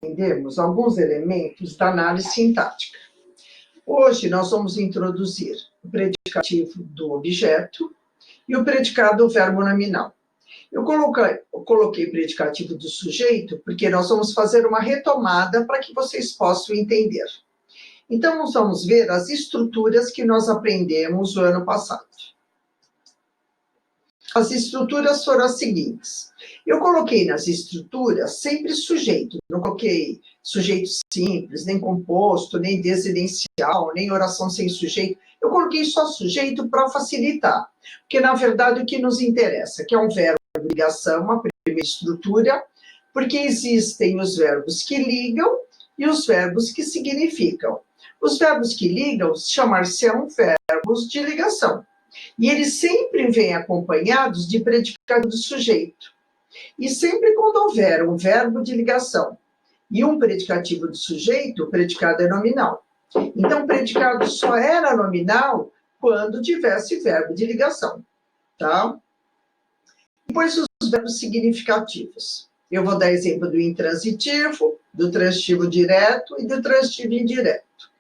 entendemos alguns elementos da análise sintática. Hoje nós vamos introduzir o predicativo do objeto e o predicado do verbo nominal. Eu coloquei predicativo do sujeito porque nós vamos fazer uma retomada para que vocês possam entender. Então, nós vamos ver as estruturas que nós aprendemos no ano passado. As estruturas foram as seguintes. Eu coloquei nas estruturas sempre sujeito, não coloquei sujeito simples, nem composto, nem desidencial, nem oração sem sujeito. Eu coloquei só sujeito para facilitar, porque na verdade o que nos interessa, que é um verbo de ligação, a primeira estrutura, porque existem os verbos que ligam e os verbos que significam. Os verbos que ligam chamar-se-ão verbos de ligação. E eles sempre vêm acompanhados de predicado do sujeito. E sempre quando houver um verbo de ligação e um predicativo do sujeito, o predicado é nominal. Então, o predicado só era nominal quando tivesse verbo de ligação, tá? Depois, os verbos significativos. Eu vou dar exemplo do intransitivo, do transitivo direto e do transitivo indireto.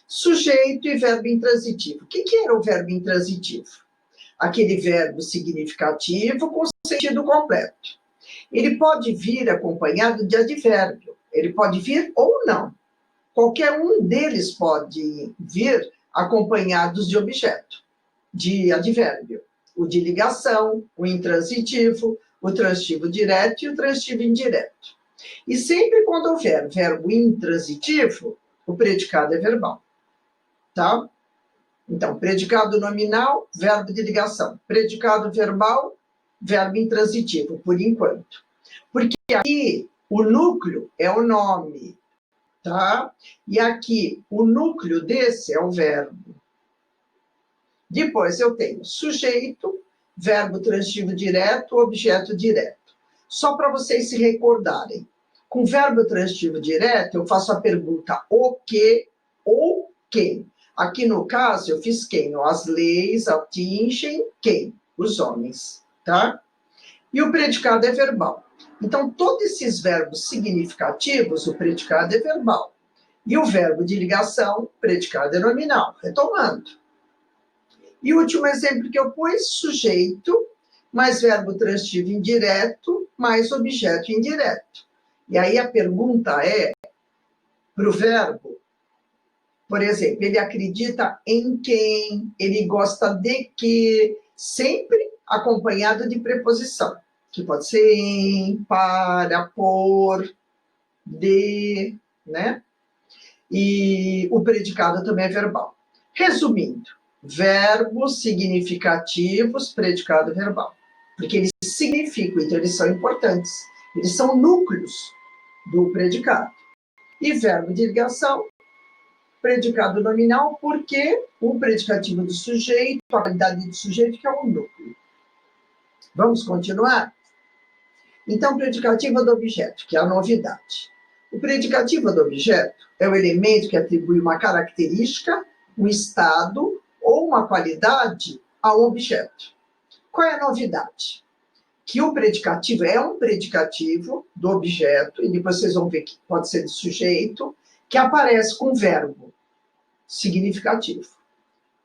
Sujeito e verbo intransitivo. O que era o verbo intransitivo? Aquele verbo significativo com sentido completo. Ele pode vir acompanhado de advérbio, ele pode vir ou não. Qualquer um deles pode vir acompanhados de objeto, de advérbio. O de ligação, o intransitivo, o transitivo direto e o transitivo indireto. E sempre quando houver verbo intransitivo, o predicado é verbal. Tá? Então, predicado nominal, verbo de ligação. Predicado verbal, verbo intransitivo, por enquanto. Porque aqui o núcleo é o nome, tá? E aqui o núcleo desse é o verbo. Depois eu tenho sujeito, verbo transitivo direto, objeto direto. Só para vocês se recordarem. Com verbo transitivo direto, eu faço a pergunta o que ou quem. Aqui no caso, eu fiz quem? As leis atingem quem? Os homens, tá? E o predicado é verbal. Então, todos esses verbos significativos, o predicado é verbal. E o verbo de ligação, predicado é nominal. Retomando. E o último exemplo que eu pus, sujeito, mais verbo transitivo indireto, mais objeto indireto. E aí a pergunta é, para o verbo, por exemplo, ele acredita em quem, ele gosta de que, sempre acompanhado de preposição, que pode ser em, para, por, de, né? E o predicado também é verbal. Resumindo, verbos significativos, predicado verbal. Porque eles significam, então eles são importantes. Eles são núcleos do predicado. E verbo de ligação, predicado nominal, porque o predicativo do sujeito, a qualidade do sujeito, que é um núcleo. Vamos continuar? Então, predicativo do objeto, que é a novidade. O predicativo do objeto é o elemento que atribui uma característica, um estado ou uma qualidade ao objeto. Qual é a novidade? Que o predicativo é um predicativo do objeto, e depois vocês vão ver que pode ser do sujeito, que aparece com verbo significativo,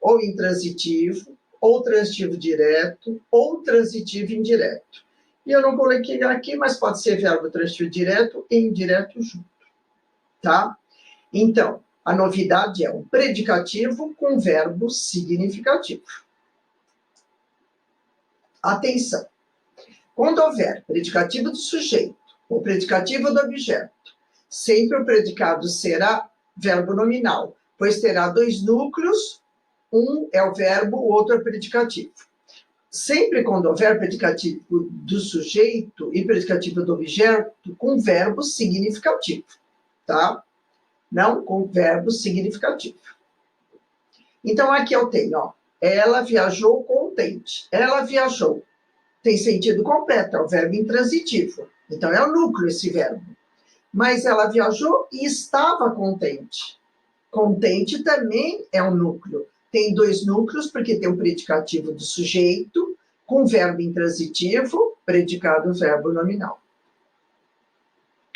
ou intransitivo, ou transitivo direto, ou transitivo indireto. E eu não coloquei aqui, mas pode ser verbo transitivo direto e indireto junto, tá? Então, a novidade é um predicativo com verbo significativo. Atenção! Quando houver predicativo do sujeito ou predicativo do objeto, sempre o predicado será verbo nominal, pois terá dois núcleos, um é o verbo, o outro é o predicativo. Sempre quando houver predicativo do sujeito e predicativo do objeto, com verbo significativo, tá? Não com verbo significativo. Então, aqui eu tenho, ó, ela viajou contente. Ela viajou. Tem sentido completo, é o verbo intransitivo. Então, é o núcleo esse verbo. Mas ela viajou e estava contente. Contente também é um núcleo. Tem dois núcleos, porque tem o predicativo do sujeito, com verbo intransitivo, predicado verbo nominal.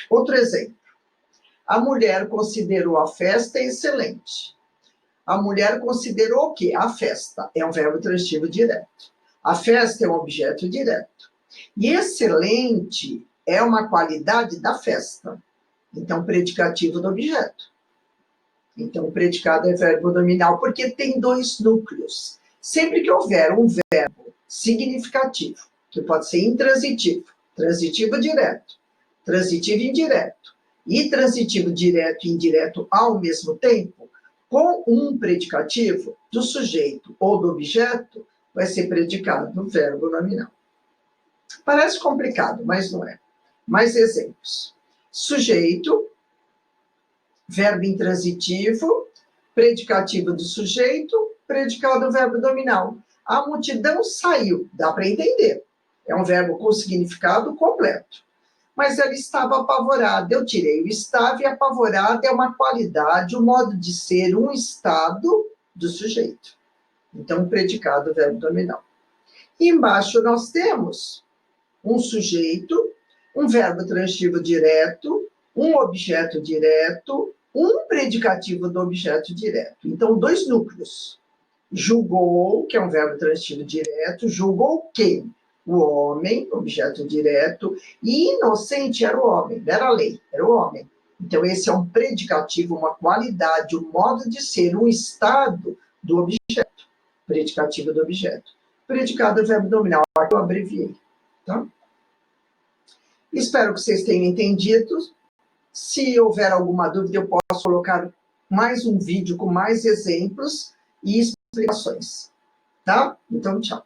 Outro exemplo. A mulher considerou a festa excelente. A mulher considerou o quê? A festa. É um verbo transitivo direto. A festa é um objeto direto. E excelente é uma qualidade da festa. Então, predicativo do objeto. Então, o predicado é verbo nominal, porque tem dois núcleos. Sempre que houver um verbo significativo, que pode ser intransitivo, transitivo direto, transitivo indireto, e transitivo direto e indireto ao mesmo tempo, com um predicativo do sujeito ou do objeto, vai ser predicado verbo nominal. Parece complicado, mas não é. Mais exemplos. Sujeito, verbo intransitivo, predicativo do sujeito, predicado do verbo nominal. A multidão saiu, dá para entender. É um verbo com significado completo. Mas ela estava apavorada. Eu tirei o estava, e apavorada é uma qualidade, um modo de ser, um estado do sujeito. Então, predicado, verbo nominal. E embaixo nós temos um sujeito, um verbo transitivo direto, um objeto direto, um predicativo do objeto direto. Então, dois núcleos. Julgou, que é um verbo transitivo direto, julgou quem? O homem, objeto direto, e inocente era o homem, não era a lei, era o homem. Então, esse é um predicativo, uma qualidade, um modo de ser, um estado do objeto. Predicativo do objeto. Predicado é verbo nominal, eu abreviei. Tá? Espero que vocês tenham entendido. Se houver alguma dúvida, eu posso colocar mais um vídeo com mais exemplos e explicações. Tá? Então, tchau.